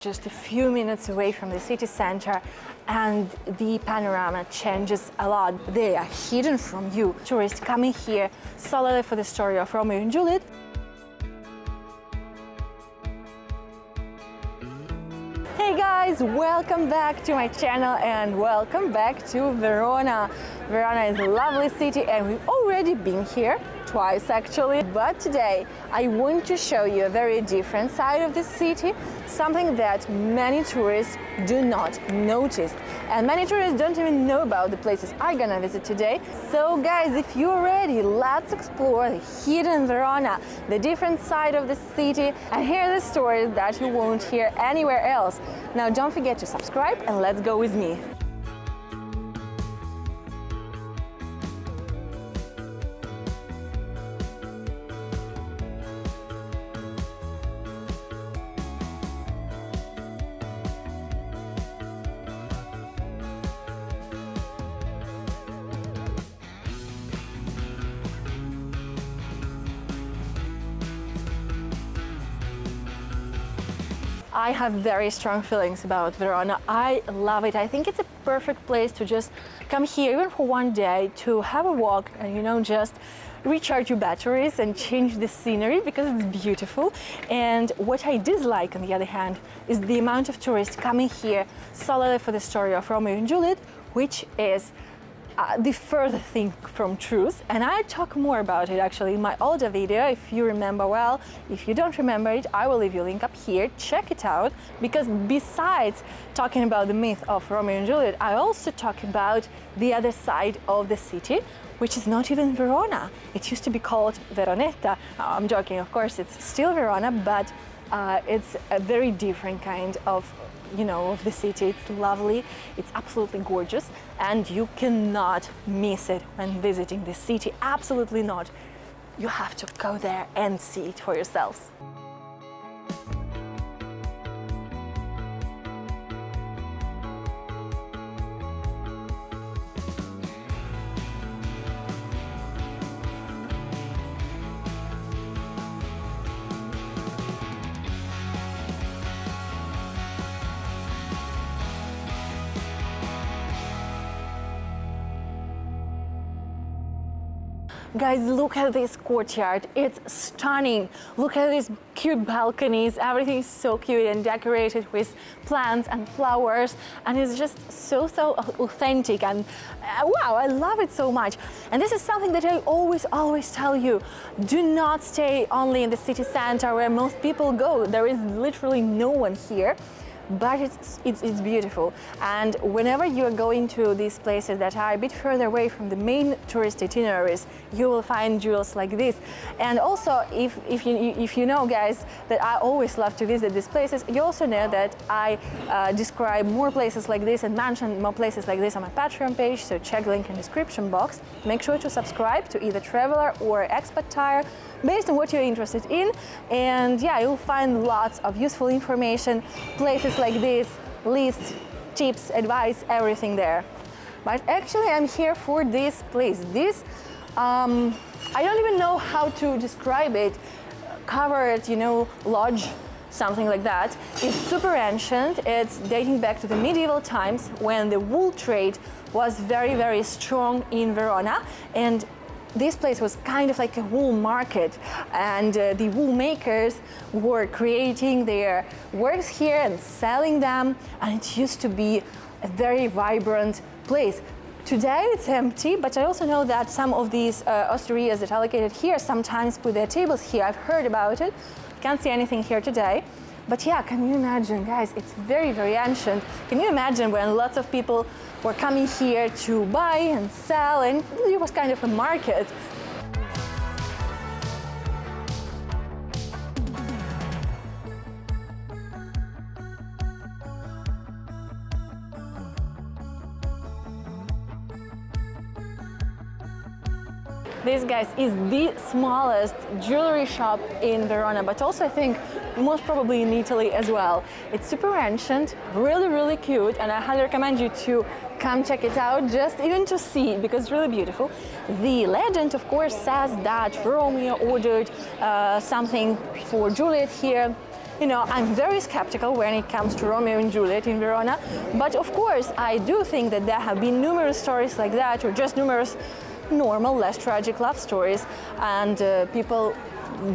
Just a few minutes away from the city center, and the panorama changes a lot. They are hidden from you. Tourists coming here solely for the story of Romeo and Juliet. Hey guys, welcome back to my channel and welcome back to Verona. Verona is a lovely city and we've already been here twice actually, but today I want to show you a very different side of the city, something that many tourists do not notice, and many tourists don't even know about the places I'm gonna visit today. So guys, if you're ready, let's explore the hidden Verona, the different side of the city, and hear the stories that you won't hear anywhere else. Now don't forget to subscribe and let's go with me. I have very strong feelings about Verona. I love it. I think it's a perfect place to just come here even for one day to have a walk and just recharge your batteries and change the scenery because it's beautiful. And what I dislike on the other hand is the amount of tourists coming here solely for the story of Romeo and Juliet, which is the further thing from truth, and I talk more about it actually in my older video if you remember well. If you don't remember it, I will leave you a link up here, check it out, because besides talking about the myth of Romeo and Juliet, I also talk about the other side of the city, which is not even Verona. It used to be called Veronetta. I'm joking, of course, it's still Verona, but it's a very different kind of of the city. It's lovely, it's absolutely gorgeous, and you cannot miss it when visiting the city. Absolutely not. You have to go there and see it for yourselves. Guys, look at this courtyard. It's stunning. Look at these cute balconies. Everything is so cute and decorated with plants and flowers, and it's just so authentic, and wow, I love it so much. And this is something that I always tell you. Do not stay only in the city center where most people go. There is literally no one here. But it's beautiful, and whenever you are going to these places that are a bit further away from the main tourist itineraries, you will find jewels like this. And also, if you know, guys, that I always love to visit these places, you also know that I describe more places like this and mention more places like this on my Patreon page, so check the link in the description box. Make sure to subscribe to either Traveler or Expat Tire, based on what you're interested in, and yeah, you'll find lots of useful information, places like this, lists, tips, advice, everything there. But actually I'm here for this place. This, I don't even know how to describe it, covered, lodge, something like that. It's super ancient. It's dating back to the medieval times when the wool trade was very strong in Verona, and this place was kind of like a wool market, and the wool makers were creating their works here and selling them, and it used to be a very vibrant place. Today it's empty, but I also know that some of these osterias that are located here sometimes put their tables here. I've heard about it. Can't see anything here today. But yeah, can you imagine, guys, it's very ancient. Can you imagine when lots of people were coming here to buy and sell, and it was kind of a market. This, guys, is the smallest jewelry shop in Verona, but also I think most probably in Italy as well. It's super ancient, really cute, and I highly recommend you to come check it out, just even to see it, because it's really beautiful. The legend, of course, says that Romeo ordered something for Juliet here, I'm very skeptical when it comes to Romeo and Juliet in Verona, but of course I do think that there have been numerous stories like that, or just numerous normal, less tragic love stories, and people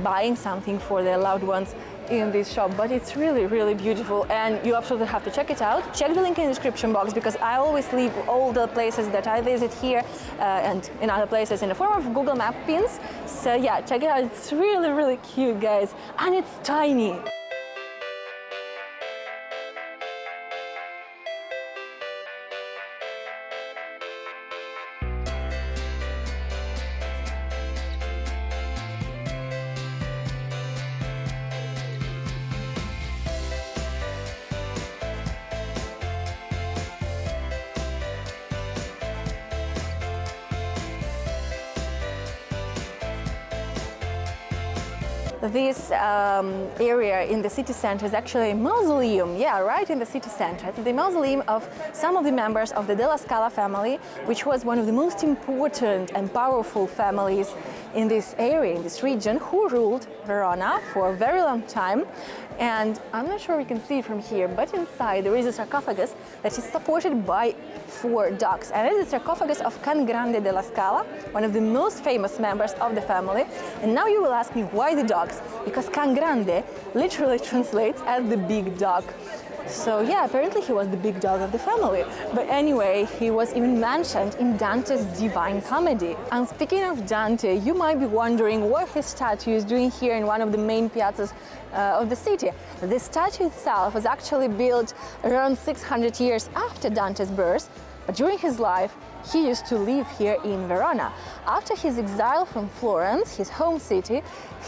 buying something for their loved ones in this shop. But it's really, really beautiful, and you absolutely have to check it out. Check the link in the description box, because I always leave all the places that I visit here and in other places in the form of Google Map pins. So yeah, check it out. It's really, really cute, guys, and it's tiny. This area in the city center is actually a mausoleum, yeah, right in the city center. It's the mausoleum of some of the members of the Della Scala family, which was one of the most important and powerful families in this area, in this region, who ruled Verona for a very long time. And I'm not sure you can see it from here, but inside there is a sarcophagus that is supported by 4 dogs. And it is the sarcophagus of Can Grande della Scala, one of the most famous members of the family. And now you will ask me, why the dogs? Because Can Grande literally translates as the big dog. So yeah, apparently he was the big dog of the family. But anyway, he was even mentioned in Dante's Divine Comedy. And speaking of Dante, you might be wondering what his statue is doing here in one of the main piazzas of the city. The statue itself was actually built around 600 years after Dante's birth, but during his life, he used to live here in Verona. After his exile from Florence, his home city,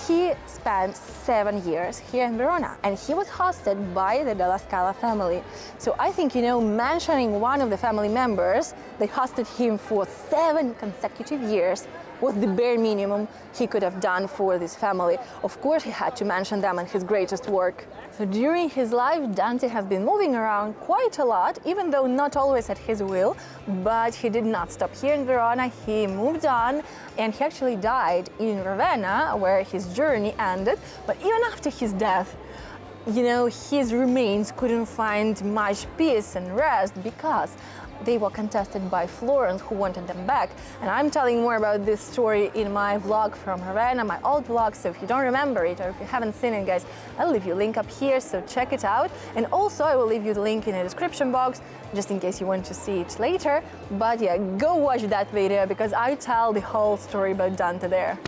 he spent 7 years here in Verona, and he was hosted by the Della Scala family. So I think, mentioning one of the family members, they hosted him for 7 consecutive years, was the bare minimum he could have done for this family. Of course, he had to mention them in his greatest work. So during his life, Dante has been moving around quite a lot, even though not always at his will, but he did not stop here in Verona. He moved on, and he actually died in Ravenna, where his journey ended. But even after his death, his remains couldn't find much peace and rest, because they were contested by Florence, who wanted them back. And I'm telling more about this story in my vlog from Ravenna, my old vlog, so if you don't remember it or if you haven't seen it, guys, I'll leave you a link up here, so check it out. And also I will leave you the link in the description box, just in case you want to see it later. But yeah, go watch that video, because I tell the whole story about Dante there.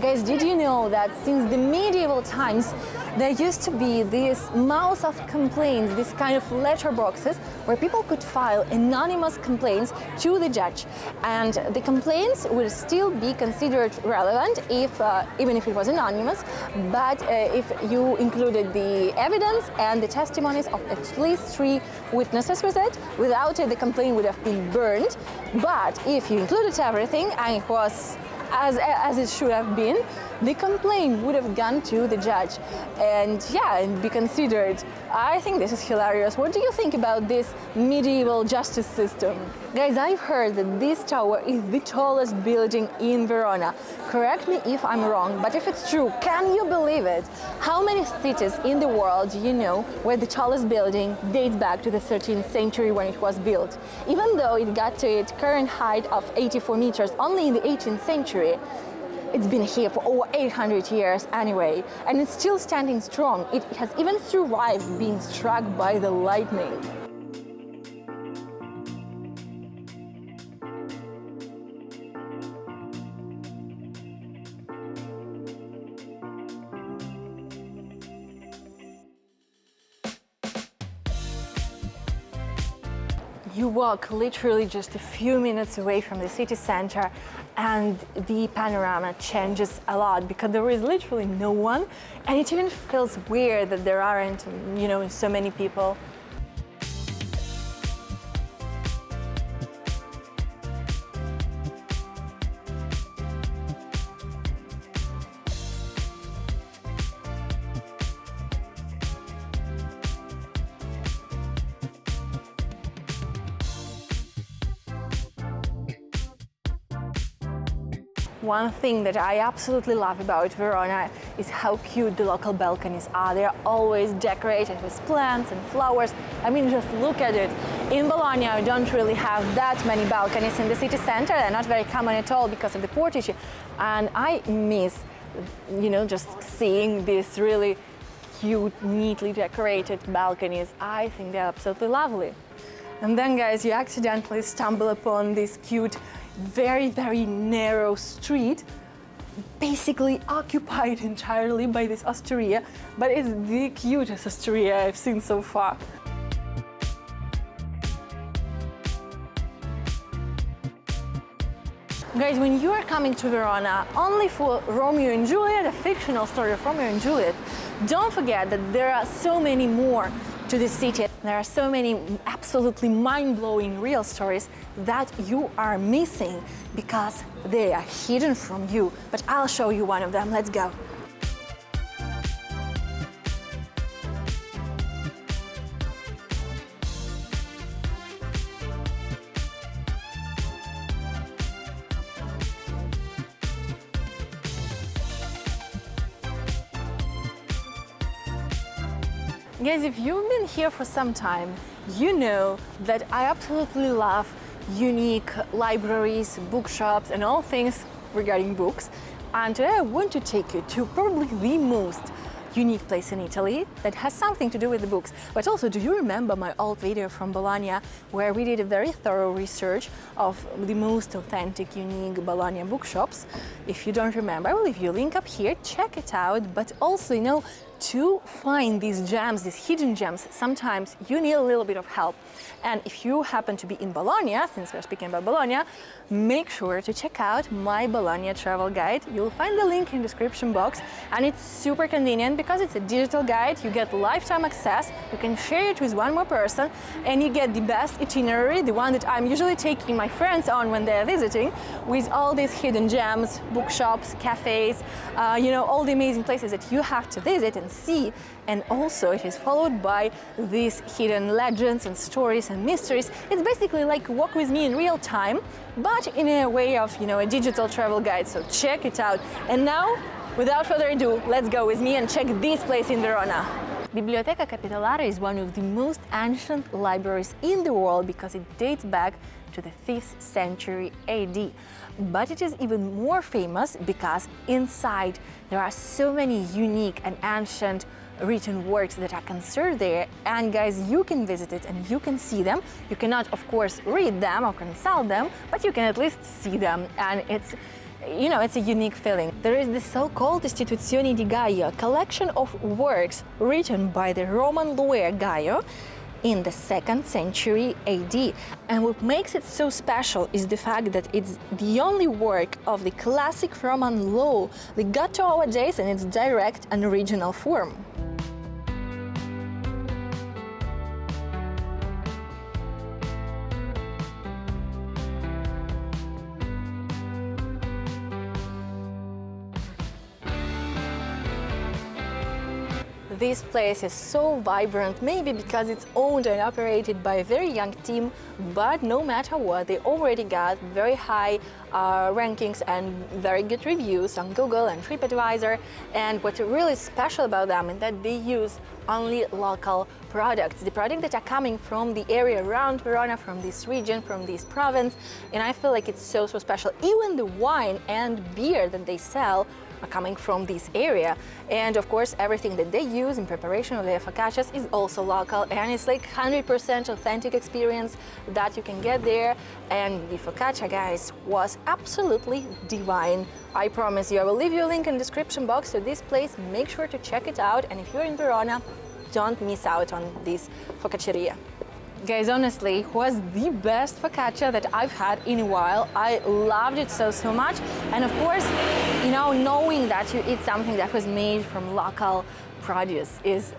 Guys, did you know that since the medieval times there used to be this mouse of complaints, this kind of letterboxes where people could file anonymous complaints to the judge, and the complaints would still be considered relevant if even if it was anonymous, but if you included the evidence and the testimonies of at least 3 witnesses with it. Without it, the complaint would have been burned. But if you included everything and it was as it should have been, the complaint would have gone to the judge and be considered. I think this is hilarious. What do you think about this medieval justice system? Guys, I've heard that this tower is the tallest building in Verona. Correct me if I'm wrong, but if it's true, can you believe it? How many cities in the world do you know where the tallest building dates back to the 13th century when it was built? Even though it got to its current height of 84 meters only in the 18th century, it's been here for over 800 years anyway, and it's still standing strong. It has even survived being struck by the lightning. You walk literally just a few minutes away from the city center, and the panorama changes a lot because there is literally no one, and it even feels weird that there aren't, so many people. One thing that I absolutely love about Verona is how cute the local balconies are. They're always decorated with plants and flowers. I mean, just look at it. In Bologna, I don't really have that many balconies in the city center. They're not very common at all because of the portage. And I miss, just seeing these really cute, neatly decorated balconies. I think they're absolutely lovely. And then, guys, you accidentally stumble upon this cute, very, very narrow street, basically occupied entirely by this Asteria, but it's the cutest Asteria I've seen so far. Guys, when you are coming to Verona only for Romeo and Juliet, a fictional story of Romeo and Juliet, don't forget that there are so many more to the city. There are so many absolutely mind-blowing real stories that you are missing because they are hidden from you. But I'll show you one of them. Let's go. Guys, if you've been here for some time, you know that I absolutely love unique libraries, bookshops, and all things regarding books. And today I want to take you to probably the most unique place in Italy that has something to do with the books. But also, do you remember my old video from Bologna where we did a very thorough research of the most authentic, unique Bologna bookshops? If you don't remember, I will leave you a link up here, check it out. But also, to find these gems, these hidden gems, sometimes you need a little bit of help. And if you happen to be in Bologna, since we're speaking about Bologna, make sure to check out my Bologna travel guide. You'll find the link in the description box, and it's super convenient because it's a digital guide. You get lifetime access, you can share it with one more person, and you get the best itinerary, the one that I'm usually taking my friends on when they're visiting, with all these hidden gems, bookshops, cafes, all the amazing places that you have to visit and see. And also it is followed by these hidden legends and stories and mysteries. It's basically like walk with me in real time, but in a way of, a digital travel guide. So check it out. And now, without further ado, let's go with me and check this place in Verona. Biblioteca Capitolare is one of the most ancient libraries in the world because it dates back to the 5th century AD. But it is even more famous because inside there are so many unique and ancient written works that are conserved there, and guys, you can visit it and you can see them. You cannot, of course, read them or consult them, but you can at least see them, and it's a unique feeling. There is the so-called Istituzioni di Gaio, a collection of works written by the Roman lawyer Gaio in the 2nd century AD. And what makes it so special is the fact that it's the only work of the classic Roman law that got to our days in its direct and original form. This place is so vibrant, maybe because it's owned and operated by a very young team, but no matter what, they already got very high rankings and very good reviews on Google and TripAdvisor. And what's really special about them is that they use only local products, the products that are coming from the area around Verona, from this region, from this province. And I feel like it's so special. Even the wine and beer that they sell are coming from this area. And of course, everything that they use in preparation of their focaccias is also local, and it's like 100% authentic experience that you can get there. And the focaccia, guys, was absolutely divine. I promise you. I will leave you a link in the description box to this place. Make sure to check it out, and if you're in Verona, don't miss out on this focacceria. Guys, honestly, it was the best focaccia that I've had in a while. I loved it so much. And of course, knowing that you eat something that was made from local produce is,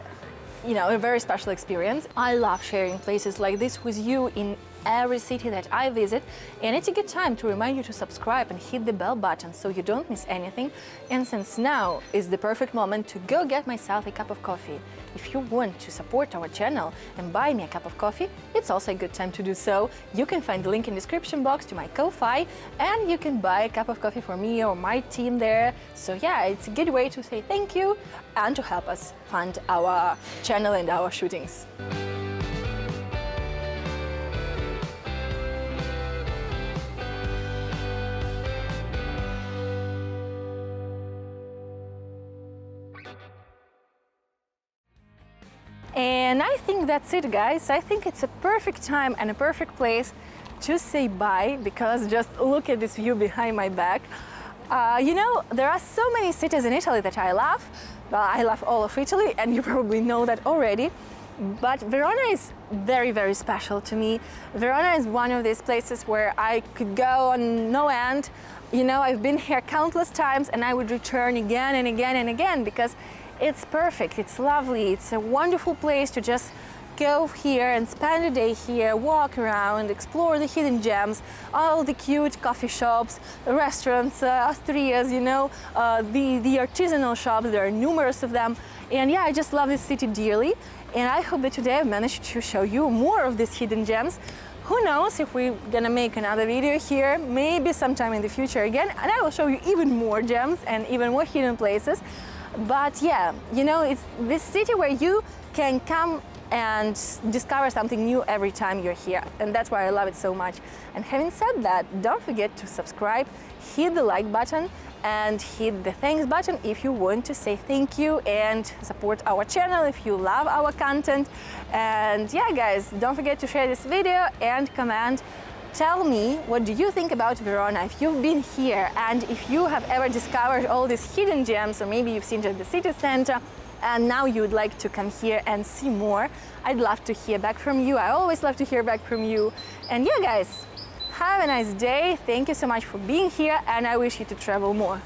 a very special experience. I love sharing places like this with you in every city that I visit, and it's a good time to remind you to subscribe and hit the bell button so you don't miss anything. And since now is the perfect moment to go get myself a cup of coffee. If you want to support our channel and buy me a cup of coffee, it's also a good time to do so. You can find the link in the description box to my Ko-Fi, and you can buy a cup of coffee for me or my team there. So yeah, it's a good way to say thank you and to help us fund our channel and our shootings. And I think that's it, guys. I think it's a perfect time and a perfect place to say bye, because just look at this view behind my back. You know, there are so many cities in Italy that I love. Well, I love all of Italy, and you probably know that already. But Verona is very, very special to me. Verona is one of these places where I could go on no end. You know, I've been here countless times, and I would return again and again and again, because it's perfect, it's lovely, it's a wonderful place to just go here and spend a day here, walk around, explore the hidden gems, all the cute coffee shops, restaurants, Asterias, you know, the artisanal shops. There are numerous of them. And yeah, I just love this city dearly. And I hope that today I've managed to show you more of these hidden gems. Who knows if we're gonna make another video here, maybe sometime in the future again, and I will show you even more gems and even more hidden places. But yeah, you know, it's this city where you can come and discover something new every time you're here, and that's why I love it so much. And having said that, don't forget to subscribe, hit the like button, and hit the thanks button if you want to say thank you and support our channel if you love our content. And yeah, guys, don't forget to share this video and comment. Tell me, what do you think about Verona, if you've been here, and if you have ever discovered all these hidden gems, or maybe you've seen it at the city center and now you would like to come here and see more. I'd love to hear back from you. I always love to hear back from you. And yeah, guys, have a nice day. Thank you so much for being here, and I wish you to travel more.